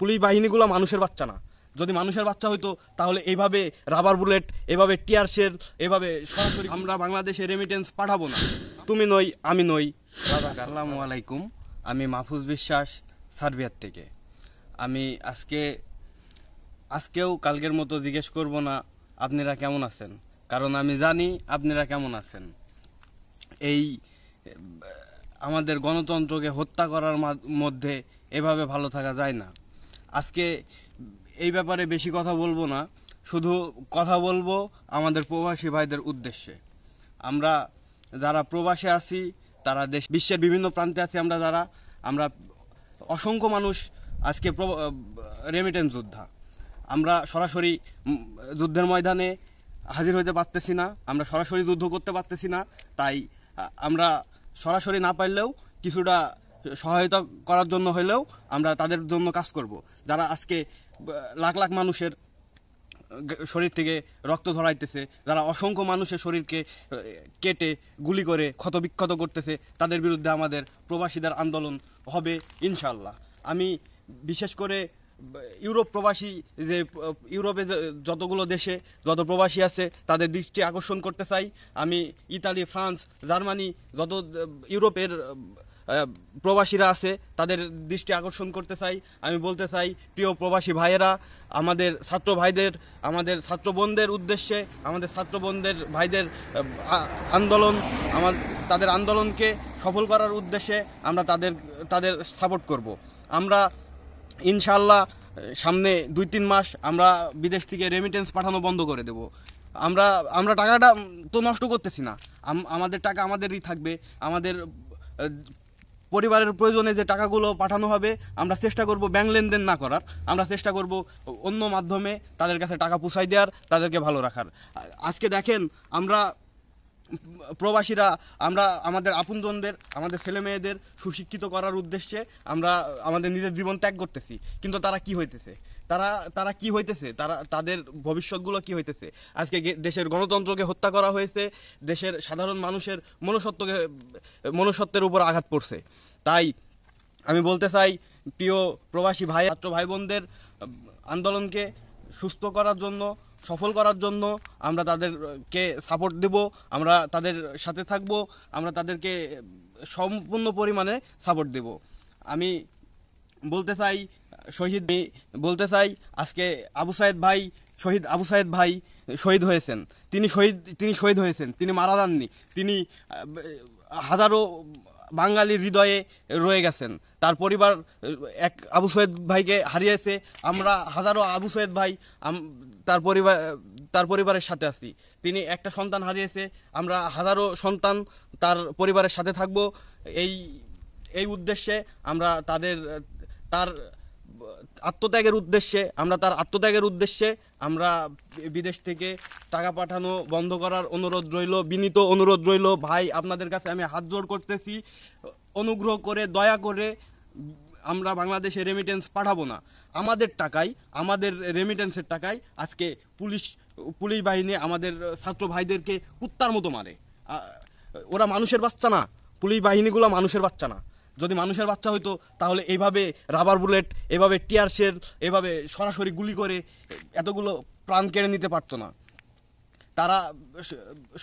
Police বাহিনীগুলো মানুষের বাচ্চা না। যদি মানুষের বাচ্চা হইতো তাহলে এইভাবে রাবার বুলেট, এভাবে টিয়ার শেল, এভাবে সরাসরি আমরা বাংলাদেশে রেমিটেন্স পাঠাবো না। তুমি নই, আমি নই। আসসালামু আলাইকুম, আমি মাহফুজ বিশ্বাস, সার্বিয়ার থেকে। আমি আজকেও কালকের মতো জিজ্ঞেস করব না আপনারা কেমন আছেন, কারণ আমি জানি আপনারা কেমন আছেন। এই আমাদের গণতন্ত্রকে হত্যা করার মধ্যে এভাবে ভালো থাকা যায় না। আজকে এই ব্যাপারে বেশি কথা বলবো না, শুধু কথা বলবো আমাদের প্রবাসী ভাইদের উদ্দেশ্যে। আমরা যারা প্রবাসে আছি, তারা বিশ্বের বিভিন্ন প্রান্তে আছি, আমরা অসংখ্য মানুষ আজকে রেমিটেন্স যোদ্ধা। আমরা সরাসরি যুদ্ধের ময়দানে হাজির হইতে পারতেছি না, আমরা সরাসরি যুদ্ধ করতে পারতেছি না। তাই আমরা সরাসরি না পারলেও কিছুটা সহায়তা করার জন্য হলেও আমরা তাদের জন্য কাজ করব। যারা আজকে লাখ লাখ মানুষের শরীর থেকে রক্ত ঝরাইতেছে, যারা অসংখ্য মানুষের শরীরকে কেটে গুলি করে ক্ষতবিক্ষত করতেছে, তাদের বিরুদ্ধে আমাদের প্রবাসীদের আন্দোলন হবে ইনশাল্লাহ। আমি বিশেষ করে ইউরোপ প্রবাসী, যে ইউরোপে যতগুলো দেশে যত প্রবাসী আছে তাদের দৃষ্টি আকর্ষণ করতে চাই। আমি ইতালি, ফ্রান্স, জার্মানি, যত ইউরোপের প্রবাসীরা আছে তাদের দৃষ্টি আকর্ষণ করতে চাই। আমি বলতে চাই, প্রিয় প্রবাসী ভাইয়েরা, আমাদের ছাত্র ভাইদের, আমাদের ছাত্র বোনদের উদ্দেশ্যে, আমাদের ছাত্র বোনদের ভাইদের আন্দোলন, তাদের আন্দোলনকে সফল করার উদ্দেশ্যে আমরা তাদের সাপোর্ট করব। আমরা ইনশাআল্লাহ সামনে 2-3 মাস আমরা বিদেশ থেকে রেমিটেন্স পাঠানো বন্ধ করে দেব। আমরা টাকাটা তো নষ্ট করতেছি না, আমাদের টাকা আমাদেরই থাকবে। আমাদের পরিবারের প্রয়োজনে যে টাকাগুলো পাঠানো হবে, আমরা চেষ্টা করব ব্যাংক লেনদেন না করার, আমরা চেষ্টা করব অন্য মাধ্যমে তাদের কাছে টাকা পৌঁছাই দেওয়ার, তাদেরকে ভালো রাখার। আজকে দেখেন, আমরা প্রবাসীরা আমরা আমাদের আপনজনদের, আমাদের ছেলে মেয়েদের সুশিক্ষিত করার উদ্দেশ্যে আমরা আমাদের নিজের জীবন ত্যাগ করতেছি, কিন্তু তারা কি হইতেছে, তাদের ভবিষ্যৎগুলো কি হইতেছে? আজকে দেশের গণতন্ত্রকে হত্যা করা হয়েছে, দেশের সাধারণ মানুষের মনুষ্যত্বের উপর আঘাত পড়ছে। তাই আমি বলতে চাই, প্রিয় প্রবাসী ছাত্র ভাই বোনদের আন্দোলনকে সুস্থ করার জন্য, সফল করার জন্য আমরা তাদেরকে সাপোর্ট দেব, আমরা তাদের সাথে থাকব, আমরা তাদেরকে সম্পূর্ণ পরিমাণে সাপোর্ট দেব। আমি বলতে চাই আজকে শহীদ আবু সায়েদ ভাই শহীদ হয়েছেন। তিনি শহীদ হয়েছেন, তিনি মারা যাননি। তিনি হাজারো বাঙালির হৃদয়ে রয়ে গেছেন। তার পরিবার এক আবু সায়েদ ভাইকে হারিয়েছে। আমরা হাজারো আবু সায়েদ ভাই তার পরিবারের সাথে আছি। তিনি একটা সন্তান হারিয়েছে, আমরা হাজারো সন্তান তার পরিবারের সাথে থাকব। এই উদ্দেশ্যে আমরা তার আত্মত্যাগের উদ্দেশ্যে আমরা বিদেশ থেকে টাকা পাঠানো বন্ধ করার অনুরোধ রইল, বিনীত অনুরোধ রইল। ভাই, আপনাদের কাছে আমি হাত জোড় করতেছি, অনুগ্রহ করে, দয়া করে আমরা বাংলাদেশে রেমিটেন্স পাঠাবো না। আমাদের টাকায়, আমাদের রেমিটেন্সের টাকায় আজকে পুলিশ বাহিনী আমাদের ছাত্র ভাইদেরকে কুত্তার মতো মারে। ওরা মানুষের বাচ্চা না, পুলিশ বাহিনীগুলো মানুষের বাচ্চা না। যদি মানুষের বাচ্চা হইতো তাহলে এইভাবে রাবার বুলেট, এভাবে টিয়ার শেল, এভাবে সরাসরি গুলি করে এতগুলো প্রাণ কেড়ে নিতে পারতো না। তারা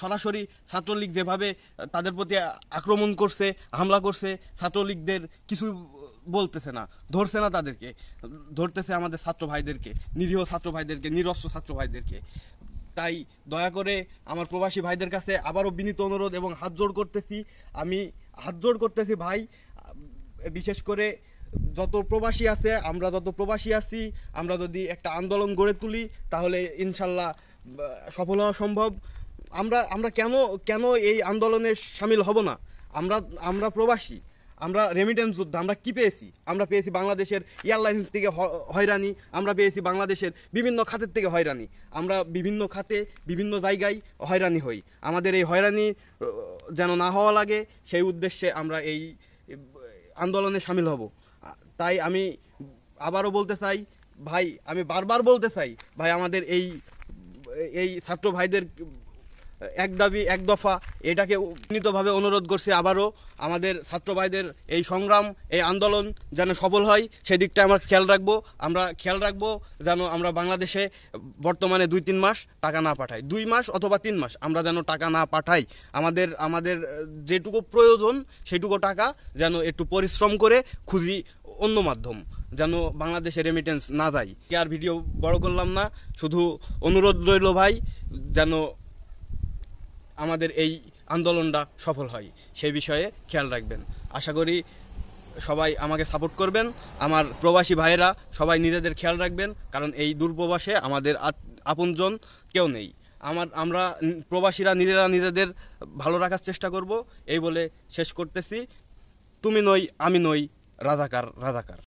সরাসরি ছাত্রলীগ যেভাবে তাদের প্রতি আক্রমণ করছে, হামলা করছে, ছাত্রলীগদের কিছু বলতেছে না, ধরছে না, তাদেরকে ধরতেছে আমাদের ছাত্র ভাইদেরকে, নিরীহ ছাত্র ভাইদেরকে, নিরস্ত্র ছাত্র ভাইদেরকে। তাই দয়া করে আমার প্রবাসী ভাইদের কাছে আবারও বিনীত অনুরোধ এবং হাত জোড় করতেছি ভাই, বিশেষ করে যত প্রবাসী আছি, আমরা যদি একটা আন্দোলন গড়ে তুলি তাহলে ইনশাল্লাহ সফল হওয়া সম্ভব। আমরা কেন এই আন্দোলনে সামিল হব না? আমরা প্রবাসী, আমরা রেমিটেন্স যোদ্ধা। আমরা কি পেয়েছি? আমরা পেয়েছি বাংলাদেশের এয়ারলাইন্স থেকে হয়রানি, আমরা পেয়েছি বাংলাদেশের বিভিন্ন খাতের থেকে হয়রানি। আমরা বিভিন্ন খাতে, বিভিন্ন জায়গায় হয়রানি হই। আমাদের এই হয়রানি যেন না হওয়া লাগে, সেই উদ্দেশ্যে আমরা এই আন্দোলনে সামিল হব। তাই আমি আবারও বলতে চাই ভাই, আমি বারবার বলতে চাই ভাই, আমাদের এই ছাত্র ভাইদের এক দাবি এক দফা, এটাকে উন্নীতভাবে অনুরোধ করছি আবারও আমাদের ছাত্র ভাইদের এই সংগ্রাম, এই আন্দোলন যেন সফল হয় সেদিকটা আমরা খেয়াল রাখবো যেন আমরা বাংলাদেশে বর্তমানে 2-3 মাস টাকা না পাঠাই, 2 মাস অথবা 3 মাস আমরা যেন টাকা না পাঠাই। আমাদের যেটুকু প্রয়োজন সেটুকু টাকা যেন একটু পরিশ্রম করে খুঁজি অন্য মাধ্যম, যেন বাংলাদেশে রেমিটেন্স না যায়। আর ভিডিও বড় করলাম না, শুধু অনুরোধ রইল ভাই যেন আমাদের এই আন্দোলনটা সফল হয়, সেই বিষয়ে খেয়াল রাখবেন। আশা করি সবাই আমাকে সাপোর্ট করবেন। আমার প্রবাসী ভাইয়েরা সবাই নিজেদের খেয়াল রাখবেন, কারণ এই দূরপ্রবাসে আমাদের আপনজন কেউ নেই। আমরা প্রবাসীরা নিজেদের ভালো রাখার চেষ্টা করব, এই বলে শেষ করতেছি। তুমি নই আমি নই, রাজাকার রাজাকার।